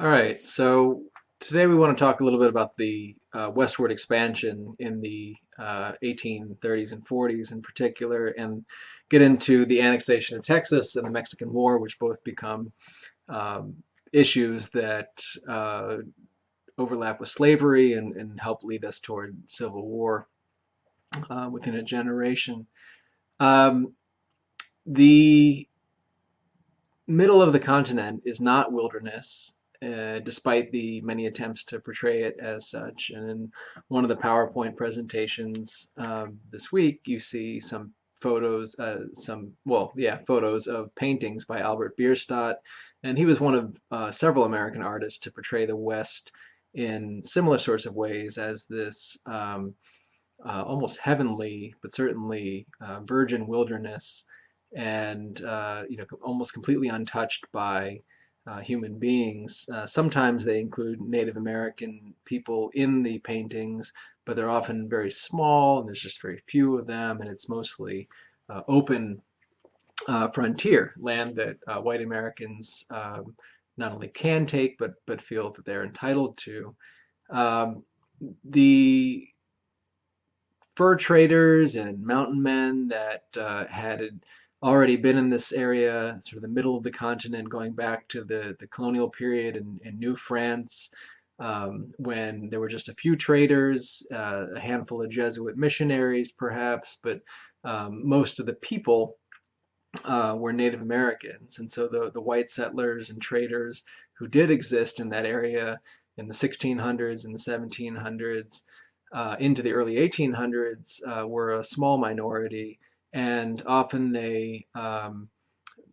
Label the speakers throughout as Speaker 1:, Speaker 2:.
Speaker 1: All right, so today we want to talk a little bit about the westward expansion in the 1830s and 40s in particular, and get into the annexation of Texas and the Mexican War, which both become um, issues that overlap with slavery and help lead us toward civil war within a generation. Um, the middle of the continent is not wilderness, despite the many attempts to portray it as such. And in one of the PowerPoint presentations this week, you see some photos, photos of paintings by Albert Bierstadt. And he was one of several American artists to portray the West in similar sorts of ways as this almost heavenly, but certainly virgin wilderness, and almost completely untouched by human beings. Sometimes they include Native American people in the paintings, but they're often very small, and there's just very few of them, and it's mostly open frontier land that white Americans not only can take, but feel that they're entitled to. Um, the fur traders and mountain men that had already been in this area, sort of the middle of the continent, going back to the colonial period in New France, when there were just a few traders, a handful of Jesuit missionaries, perhaps, but most of the people were Native Americans. And so the white settlers and traders who did exist in that area in the 1600s and the 1700s into the early 1800s were a small minority, and often they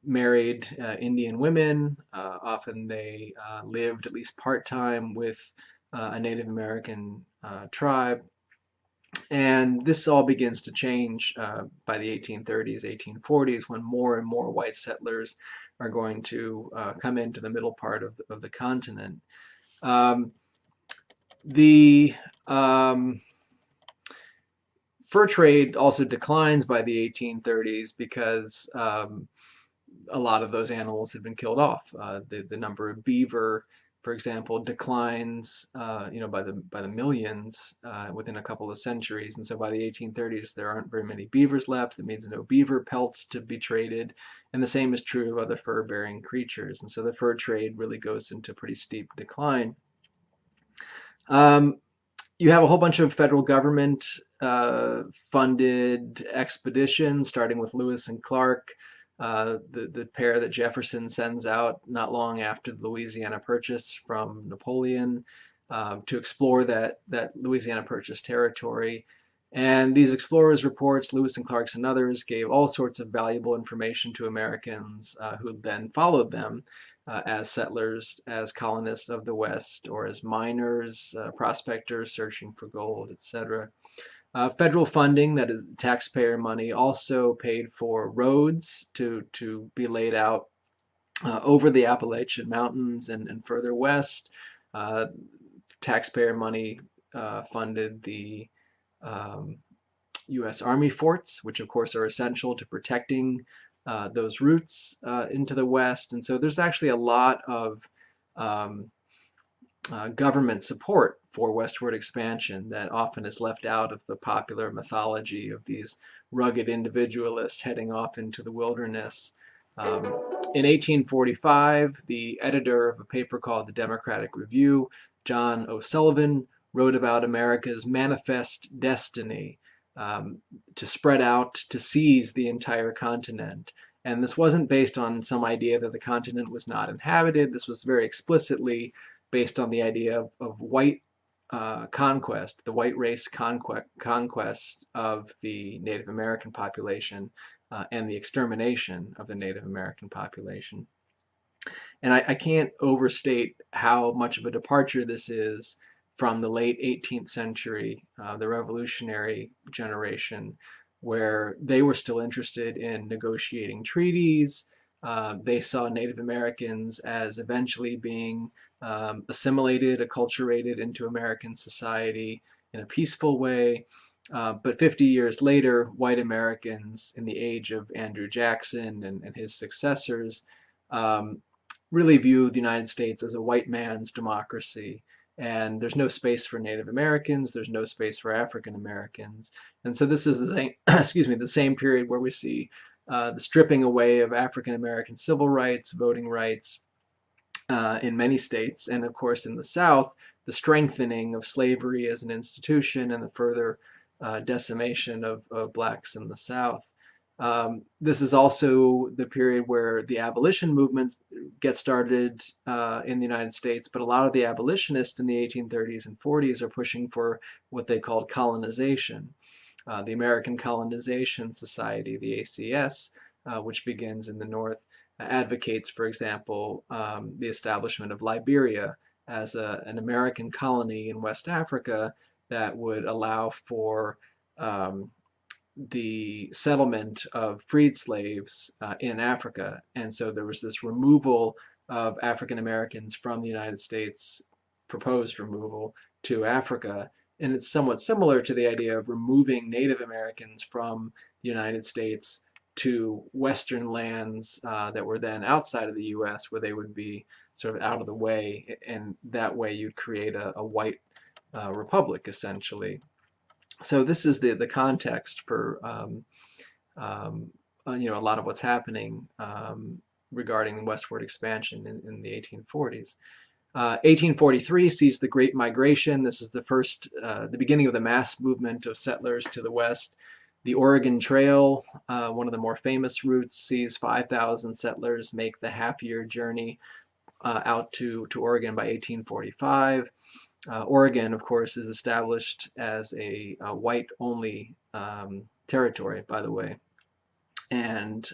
Speaker 1: married Indian women. Often they lived at least part-time with a Native American tribe. And this all begins to change by the 1830s, 1840s, when more and more white settlers are going to come into the middle part of the continent. Um, the fur trade also declines by the 1830s because a lot of those animals had been killed off. The number of beaver, for example, declines, by the millions within a couple of centuries. And so by the 1830s, there aren't very many beavers left. That means no beaver pelts to be traded, and the same is true of other fur-bearing creatures. And so the fur trade really goes into pretty steep decline. Um, you have a whole bunch of federal government funded expeditions, starting with Lewis and Clark, the pair that Jefferson sends out not long after the Louisiana Purchase from Napoleon to explore that Louisiana Purchase territory. And these explorers' reports, Lewis and Clark's and others, gave all sorts of valuable information to Americans who then followed them as settlers, as colonists of the West, or as miners, prospectors searching for gold, etc. Federal funding, that is taxpayer money, also paid for roads to be laid out over the Appalachian Mountains and further west. Uh, Taxpayer money funded the um, U.S. Army forts, which of course are essential to protecting those routes into the West. And so there's actually a lot of um, government support for westward expansion that often is left out of the popular mythology of these rugged individualists heading off into the wilderness. Um, in 1845, the editor of a paper called the Democratic Review, John O'Sullivan, wrote about America's manifest destiny to spread out, to seize the entire continent. And this wasn't based on some idea that the continent was not inhabited. This was very explicitly based on the idea of white conquest, the white race conquest of the Native American population and the extermination of the Native American population. And I can't overstate how much of a departure this is from the late 18th century, the revolutionary generation, where they were still interested in negotiating treaties. They saw Native Americans as eventually being assimilated, acculturated into American society in a peaceful way. But 50 years later, white Americans in the age of Andrew Jackson and his successors um, really view the United States as a white man's democracy. And there's no space for Native Americans, there's no space for African Americans. And so this is the same, excuse me, the same period where we see the stripping away of African American civil rights, voting rights in many states. And of course, in the South, the strengthening of slavery as an institution and the further decimation of blacks in the South. This is also the period where the abolition movement gets started in the United States, but a lot of the abolitionists in the 1830s and 40s are pushing for what they called colonization. The American Colonization Society, the ACS, which begins in the North, advocates, for example, the establishment of Liberia as an American colony in West Africa that would allow for the settlement of freed slaves in Africa. And so there was this removal of African Americans from the United States, proposed removal to Africa. And it's somewhat similar to the idea of removing Native Americans from the United States to Western lands that were then outside of the US, where they would be sort of out of the way. And that way you'd create a white republic, essentially. So this is the context for a lot of what's happening regarding westward expansion in the 1840s. 1843 sees the Great Migration. This is the beginning of the mass movement of settlers to the west. The Oregon Trail, one of the more famous routes, sees 5,000 settlers make the half-year journey out to Oregon by 1845. Oregon, of course, is established as a white-only territory, by the way. And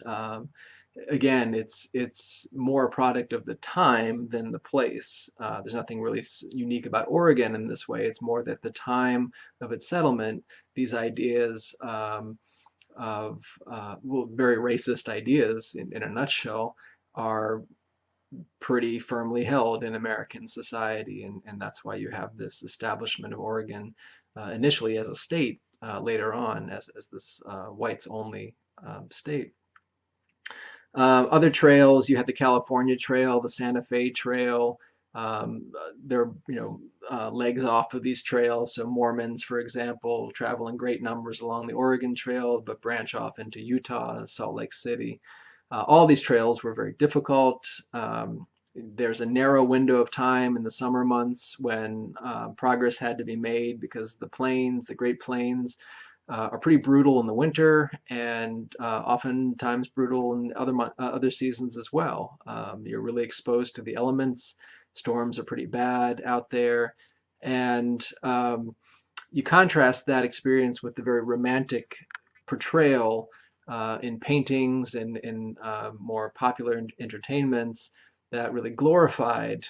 Speaker 1: again, it's more a product of the time than the place. There's nothing really unique about Oregon in this way. It's more that the time of its settlement, these ideas of very racist ideas in a nutshell, are pretty firmly held in American society, and that's why you have this establishment of Oregon initially as a state, later on as this whites-only state. Other trails, you have the California Trail, the Santa Fe Trail. There are legs off of these trails. So Mormons, for example, travel in great numbers along the Oregon Trail, but branch off into Utah, Salt Lake City. All these trails were very difficult. There's a narrow window of time in the summer months when progress had to be made because the Great Plains, are pretty brutal in the winter and oftentimes brutal in other seasons as well. You're really exposed to the elements. Storms are pretty bad out there. And you contrast that experience with the very romantic portrayal in paintings and in more popular entertainments that really glorified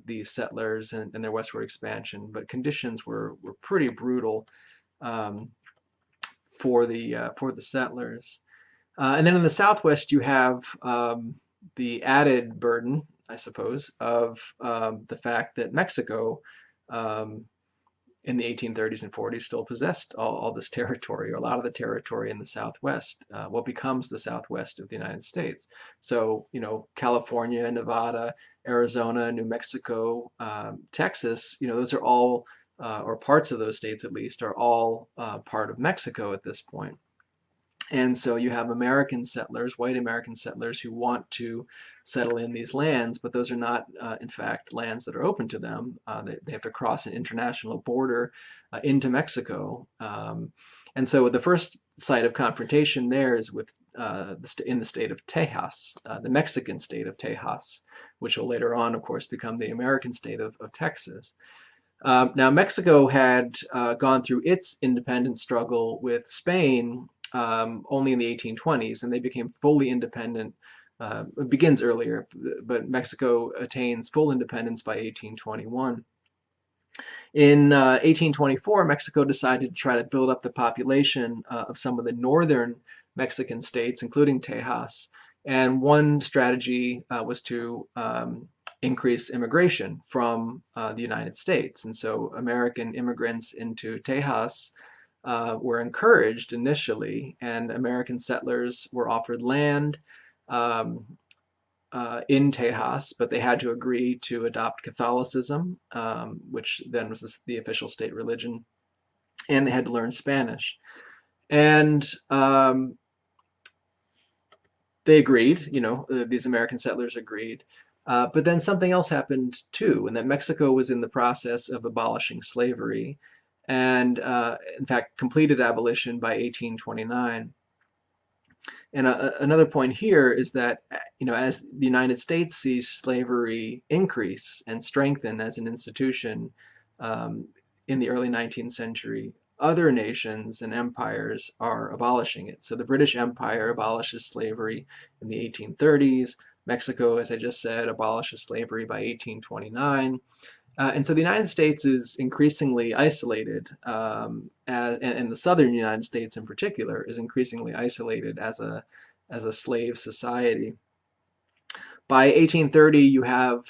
Speaker 1: these settlers and their westward expansion, but conditions were pretty brutal for the settlers. And then in the Southwest, you have the added burden, I suppose, of the fact that Mexico in the 1830s and 40s still possessed all this territory, or a lot of the territory in the Southwest, what becomes the Southwest of the United States. So, California, Nevada, Arizona, New Mexico, Texas, those are all, or parts of those states at least, are all part of Mexico at this point. And so you have American settlers, white American settlers, who want to settle in these lands, but those are not, in fact, lands that are open to them. They have to cross an international border into Mexico. And so the first site of confrontation there is with in the state of Tejas, the Mexican state of Tejas, which will later on, of course, become the American state of Texas. Now, Mexico had gone through its independence struggle with Spain only in the 1820s, and they became fully independent. It begins earlier, but Mexico attains full independence by 1821. In 1824, Mexico decided to try to build up the population of some of the northern Mexican states, including Tejas. And one strategy was to increase immigration from the United States. And so American immigrants into Tejas were encouraged initially, and American settlers were offered land in Tejas, but they had to agree to adopt Catholicism, which then was the official state religion, and they had to learn Spanish. And they agreed, these American settlers agreed. But then something else happened too, and that Mexico was in the process of abolishing slavery, and in fact completed abolition by 1829. And another point here is that, as the United States sees slavery increase and strengthen as an institution in the early 19th century, other nations and empires are abolishing it. So the British Empire abolishes slavery in the 1830s. Mexico, as I just said, abolishes slavery by 1829. And so the United States is increasingly isolated, and the southern United States in particular is increasingly isolated as a slave society. By 1830, you have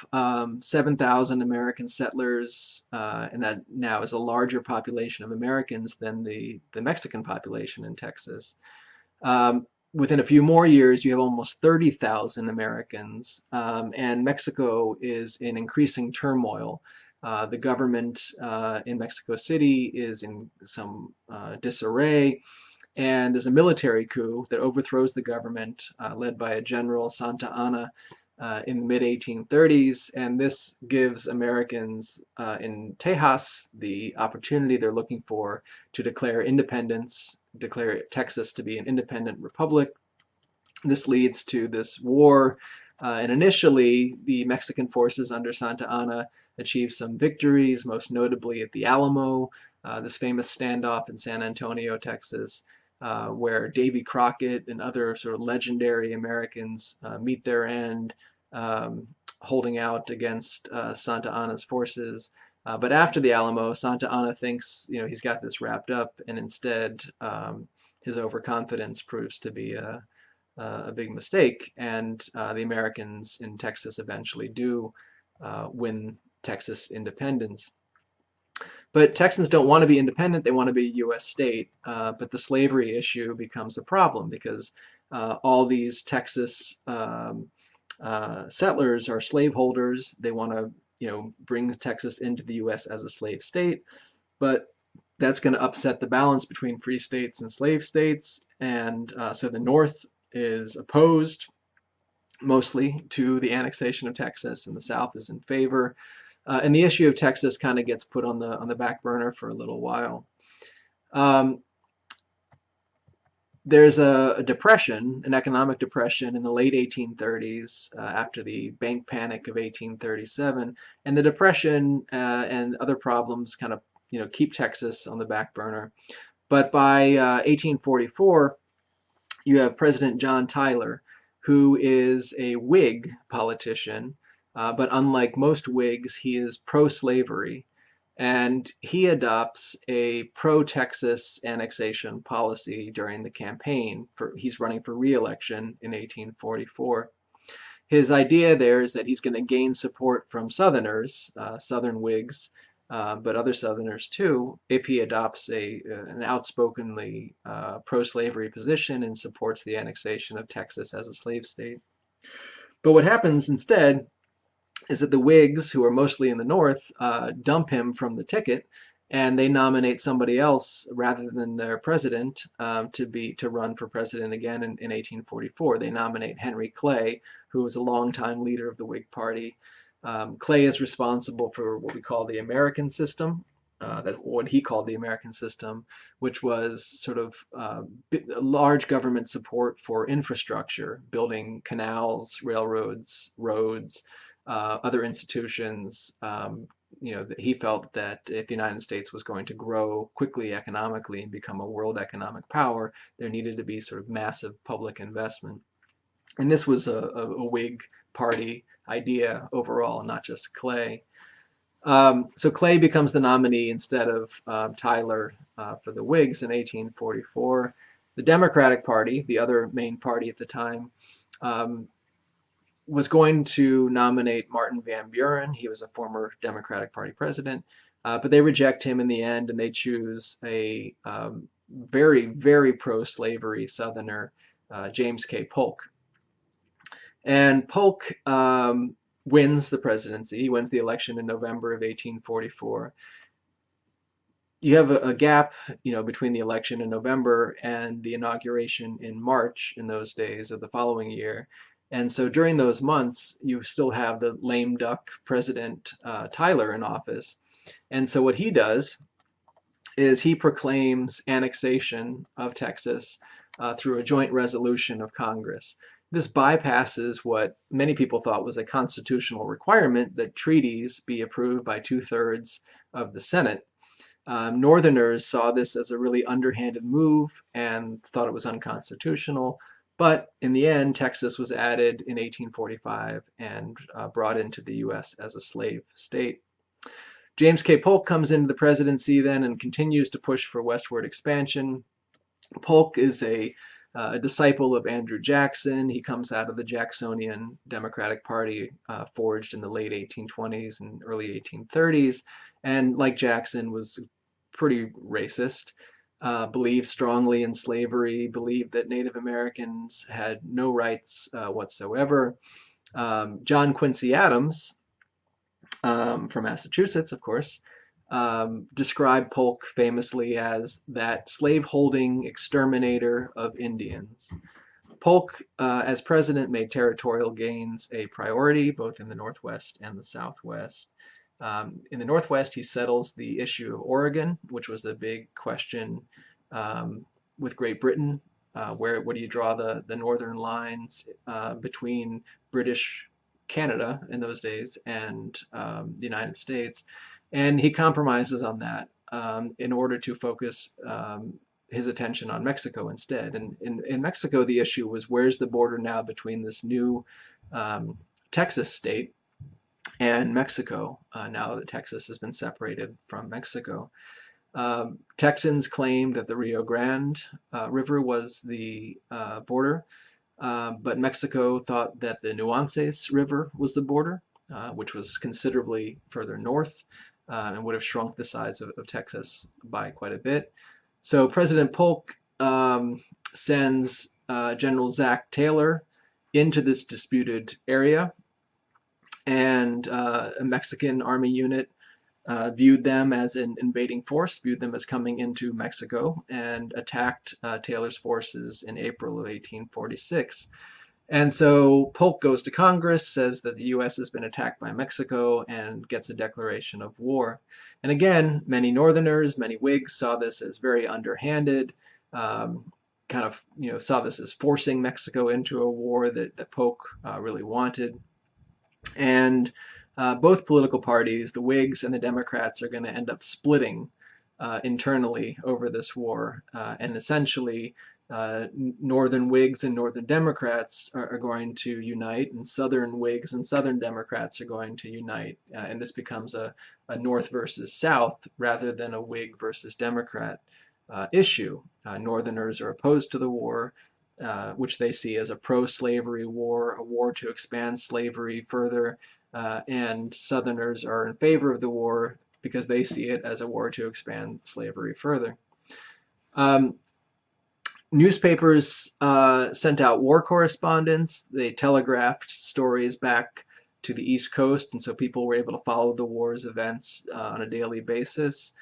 Speaker 1: 7,000 American settlers, and that now is a larger population of Americans than the Mexican population in Texas. Within a few more years, you have almost 30,000 Americans, and Mexico is in increasing turmoil. The government in Mexico City is in some disarray, and there's a military coup that overthrows the government, led by a general, Santa Anna, in the mid-1830s, and this gives Americans in Tejas the opportunity they're looking for to declare independence, declare Texas to be an independent republic. This leads to this war, and initially the Mexican forces under Santa Anna achieved some victories, most notably at the Alamo, this famous standoff in San Antonio, Texas, where Davy Crockett and other sort of legendary Americans meet their end, holding out against Santa Anna's forces. But after the Alamo, Santa Anna thinks he's got this wrapped up, and instead his overconfidence proves to be a big mistake, and the Americans in Texas eventually do win Texas independence. But Texans don't want to be independent, they want to be a U.S. state. But the slavery issue becomes a problem because all these Texas settlers are slaveholders. They want to bring Texas into the U.S. as a slave state, but that's going to upset the balance between free states and slave states. And so the North is opposed mostly to the annexation of Texas, and the South is in favor. And the issue of Texas kind of gets put on the back burner for a little while. There's a depression, an economic depression in the late 1830s after the bank panic of 1837, and the depression and other problems kind of keep Texas on the back burner. But by 1844, you have President John Tyler, who is a Whig politician. But unlike most Whigs, he is pro-slavery, and he adopts a pro-Texas annexation policy during the campaign. He's running for re-election in 1844. His idea there is that he's going to gain support from Southerners, Southern Whigs, but other Southerners too, if he adopts an outspokenly pro-slavery position and supports the annexation of Texas as a slave state. But what happens instead is that the Whigs, who are mostly in the North, dump him from the ticket, and they nominate somebody else rather than their president to run for president again in 1844. They nominate Henry Clay, who was a longtime leader of the Whig Party. Clay is responsible for what we call the American system, what he called the American system, which was sort of large government support for infrastructure, building canals, railroads, roads, other institutions. He felt that if the United States was going to grow quickly economically and become a world economic power, there needed to be sort of massive public investment. And this was a Whig party idea overall, not just Clay. So Clay becomes the nominee instead of Tyler for the Whigs in 1844. The Democratic Party, the other main party at the time, was going to nominate Martin Van Buren. He was a former Democratic Party president, but they reject him in the end, and they choose a very, very pro-slavery Southerner, James K. Polk. And Polk wins the presidency. He wins the election in November of 1844. You have a gap, between the election in November and the inauguration in March in those days of the following year. And so during those months, you still have the lame duck president Tyler in office. And so what he does is he proclaims annexation of Texas through a joint resolution of Congress. This bypasses what many people thought was a constitutional requirement that treaties be approved by 2/3 of the Senate. Northerners saw this as a really underhanded move and thought it was unconstitutional. But in the end, Texas was added in 1845 and brought into the U.S. as a slave state. James K. Polk comes into the presidency then and continues to push for westward expansion. Polk is a disciple of Andrew Jackson. He comes out of the Jacksonian Democratic Party, forged in the late 1820s and early 1830s, and like Jackson was pretty racist, believed strongly in slavery, believed that Native Americans had no rights whatsoever. John Quincy Adams, from Massachusetts, of course, described Polk famously as that slaveholding exterminator of Indians. Polk, as president, made territorial gains a priority, both in the Northwest and the Southwest. In the Northwest, he settles the issue of Oregon, which was a big question with Great Britain. Where do you draw the northern lines between British Canada in those days and the United States? And he compromises on that in order to focus his attention on Mexico instead. And in Mexico, the issue was, where's the border now between this new Texas state and Mexico, now that Texas has been separated from Mexico. Texans claimed that the Rio Grande River was the border, but Mexico thought that the Nueces River was the border, which was considerably further north and would have shrunk the size of Texas by quite a bit. So President Polk sends General Zach Taylor into this disputed area, and a Mexican army unit viewed them as an invading force, viewed them as coming into Mexico, and attacked Taylor's forces in April of 1846. And so Polk goes to Congress, says that the U.S. has been attacked by Mexico, and gets a declaration of war. And again, many Northerners, many Whigs saw this as very underhanded, saw this as forcing Mexico into a war that Polk really wanted. And both political parties, the Whigs and the Democrats, are going to end up splitting internally over this war. And essentially, Northern Whigs and Northern Democrats are going to unite, and Southern Whigs and Southern Democrats are going to unite. And this becomes a North versus South rather than a Whig versus Democrat issue. Northerners are opposed to the war, which they see as a pro-slavery war, a war to expand slavery further, and Southerners are in favor of the war because they see it as a war to expand slavery further. Newspapers sent out war correspondence. They telegraphed stories back to the East Coast, and so people were able to follow the war's events on a daily basis.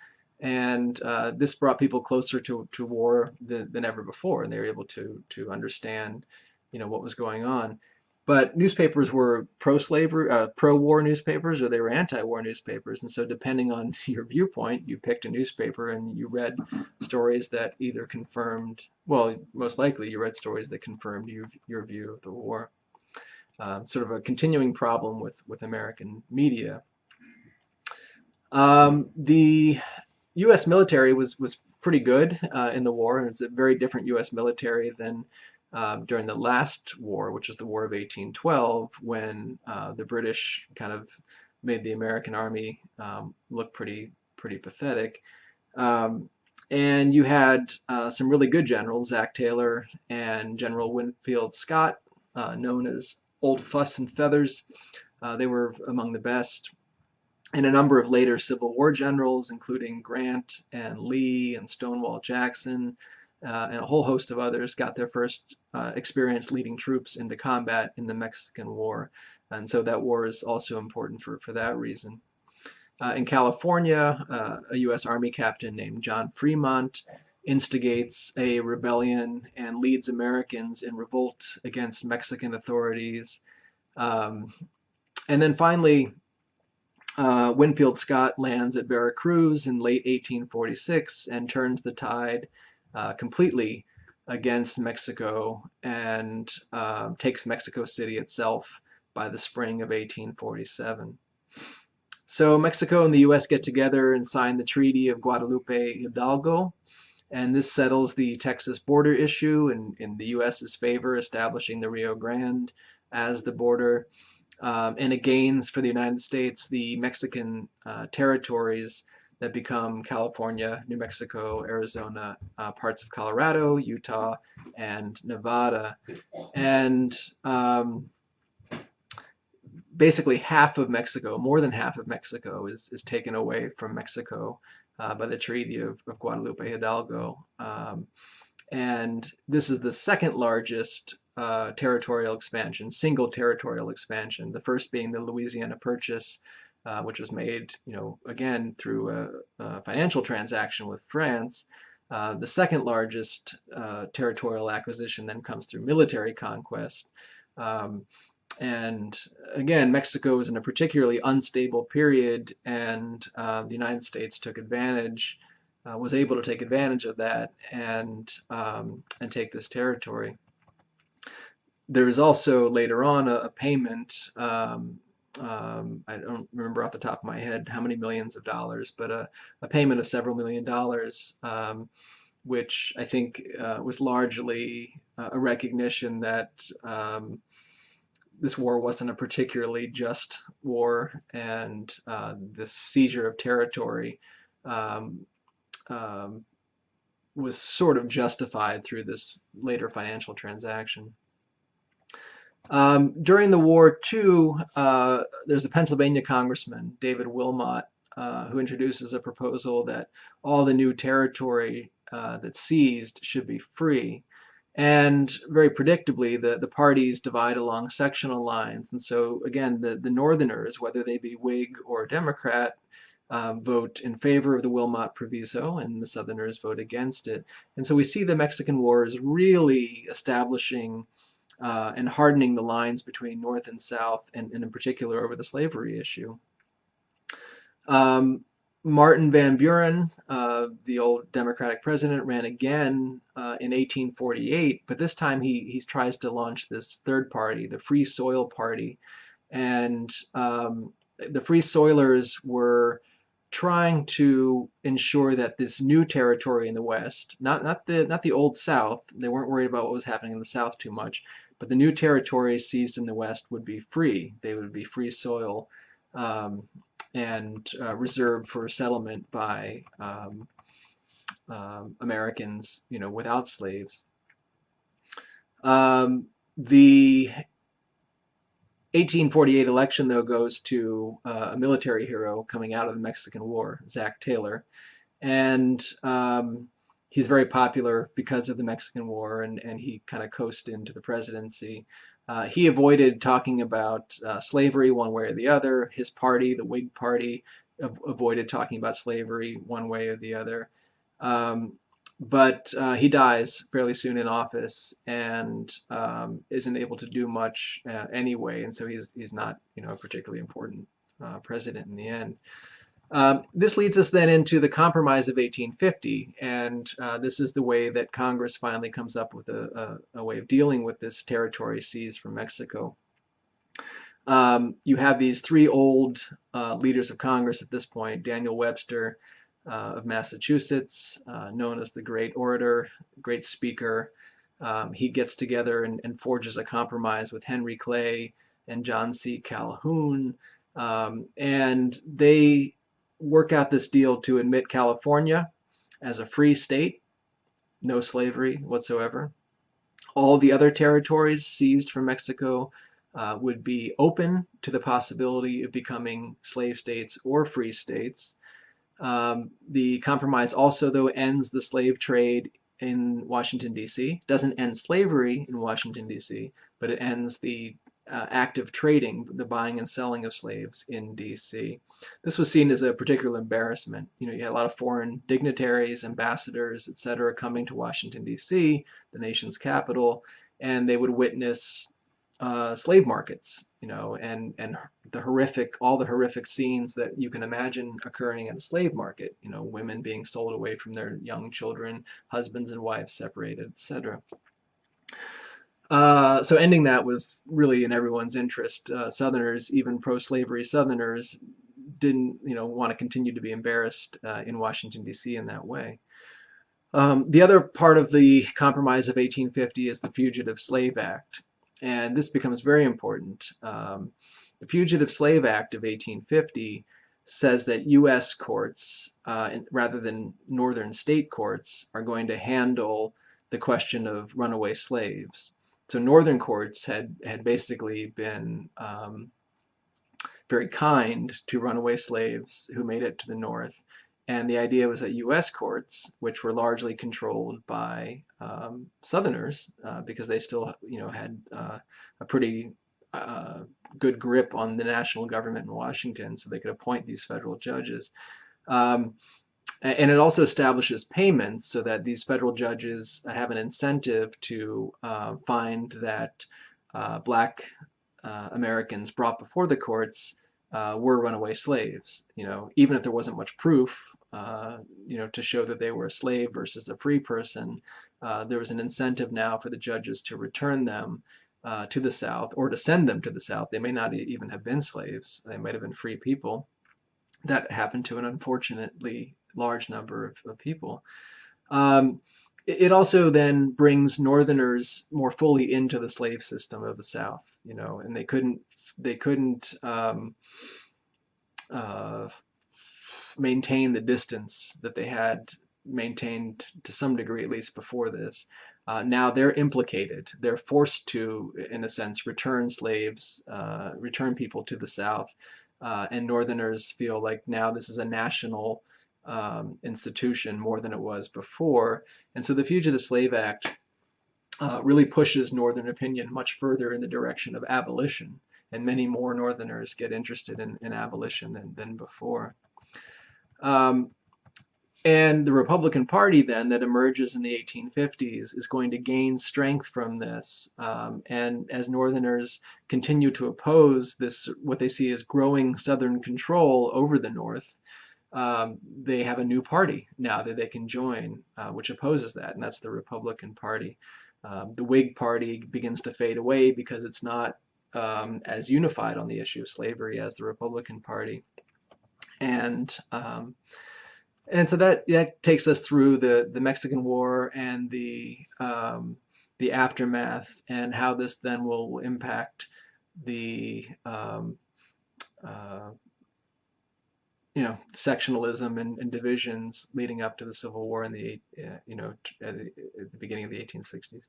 Speaker 1: And this brought people closer to war than ever before, and they were able to understand, what was going on. But newspapers were pro-slavery, pro-war newspapers, or they were anti-war newspapers. And so depending on your viewpoint, you picked a newspaper and you read stories that either confirmed, well, most likely you read stories that confirmed your view of the war. Sort of a continuing problem with American media. The U.S. military was pretty good in the war, and it's a very different U.S. military than during the last war, which is the War of 1812, when the British kind of made the American army look pretty pathetic. And you had some really good generals, Zach Taylor and General Winfield Scott, known as Old Fuss and Feathers. They were among the best. And a number of later Civil War generals, including Grant and Lee and Stonewall Jackson, and a whole host of others got their first experience leading troops into combat in the Mexican War. And so that war is also important for that reason. In California, a U.S. Army captain named John Fremont instigates a rebellion and leads Americans in revolt against Mexican authorities. And then finally, Winfield Scott lands at Veracruz in late 1846 and turns the tide completely against Mexico and takes Mexico City itself by the spring of 1847. So Mexico and the U.S. get together and sign the Treaty of Guadalupe Hidalgo, and this settles the Texas border issue in the U.S.'s favor, establishing the Rio Grande as the border. And it gains for the United States the Mexican territories that become California, New Mexico, Arizona, parts of Colorado, Utah, and Nevada. And basically half of Mexico, more than half of Mexico, is taken away from Mexico by the Treaty of Guadalupe Hidalgo. And this is the second largest territorial expansion, single territorial expansion, the first being the Louisiana Purchase, which was made, again, through a financial transaction with France. The second largest territorial acquisition then comes through military conquest. And again, Mexico was in a particularly unstable period, and the United States took advantage, was able to take advantage of that and take this territory. There is also later on a payment. I don't remember off the top of my head how many millions of dollars, but a payment of several $1,000,000, which I think was largely a recognition that this war wasn't a particularly just war, and this seizure of territory was sort of justified through this later financial transaction. During the war, too, there's a Pennsylvania congressman, David Wilmot, who introduces a proposal that all the new territory that's seized should be free. And very predictably, the parties divide along sectional lines. And so, again, the Northerners, whether they be Whig or Democrat, vote in favor of the Wilmot Proviso, and the Southerners vote against it. And so we see the Mexican Wars really establishing and hardening the lines between North and South, and in particular over the slavery issue. Martin Van Buren, the old Democratic president, ran again in 1848, but this time he tries to launch this third party, the Free Soil Party. And the Free Soilers were trying to ensure that this new territory in the West, not the old South, they weren't worried about what was happening in the South too much, but the new territories seized in the West would be free. They would be free soil and reserved for settlement by Americans, without slaves. The 1848 election, though, goes to a military hero coming out of the Mexican War, Zach Taylor. And he's very popular because of the Mexican War, and he kind of coasted into the presidency. He avoided talking about slavery one way or the other. His party, the Whig Party, avoided talking about slavery one way or the other. But he dies fairly soon in office and isn't able to do much anyway, and so he's not, a particularly important president in the end. This leads us then into the Compromise of 1850, and this is the way that Congress finally comes up with a way of dealing with this territory seized from Mexico. You have these three old leaders of Congress at this point: Daniel Webster of Massachusetts, known as the Great Orator, Great Speaker. He gets together and forges a compromise with Henry Clay and John C. Calhoun, and they work out this deal to admit California as a free state, no slavery whatsoever. All the other territories seized from Mexico would be open to the possibility of becoming slave states or free states. The compromise also, though, ends the slave trade in Washington, D.C. Doesn't end slavery in Washington, D.C., but it ends the active trading, the buying and selling of slaves in D.C. This was seen as a particular embarrassment. You had a lot of foreign dignitaries, ambassadors, etc., coming to Washington, D.C., the nation's capital, and they would witness slave markets, and all the horrific scenes that you can imagine occurring in a slave market. Women being sold away from their young children, husbands and wives separated, etc. So ending that was really in everyone's interest. Southerners, even pro-slavery Southerners, didn't, want to continue to be embarrassed in Washington, D.C. in that way. The other part of the Compromise of 1850 is the Fugitive Slave Act, and this becomes very important. The Fugitive Slave Act of 1850 says that U.S. courts, rather than northern state courts, are going to handle the question of runaway slaves. So northern courts had basically been very kind to runaway slaves who made it to the north. And the idea was that U.S. courts, which were largely controlled by Southerners, because they still, had a pretty good grip on the national government in Washington, so they could appoint these federal judges. And it also establishes payments so that these federal judges have an incentive to find that black Americans brought before the courts were runaway slaves. Even if there wasn't much proof, to show that they were a slave versus a free person, there was an incentive now for the judges to return them to the South, or to send them to the South. They may not even have been slaves. They might have been free people. That happened to an unfortunately large number of people. It also then brings Northerners more fully into the slave system of the South, and they couldn't maintain the distance that they had maintained to some degree, at least before this. Now they're implicated. They're forced to, in a sense, return slaves, return people to the South. And Northerners feel like now this is a national institution more than it was before. And so the Fugitive Slave Act really pushes Northern opinion much further in the direction of abolition. And many more Northerners get interested in abolition than before. And the Republican Party then that emerges in the 1850s is going to gain strength from this. And as Northerners continue to oppose this, what they see as growing Southern control over the North, they have a new party now that they can join, which opposes that, and that's the Republican Party. The Whig Party begins to fade away because it's not as unified on the issue of slavery as the Republican Party. And so that takes us through the Mexican War and the aftermath, and how this then will impact the sectionalism and divisions leading up to the Civil War in the at the beginning of the 1860s.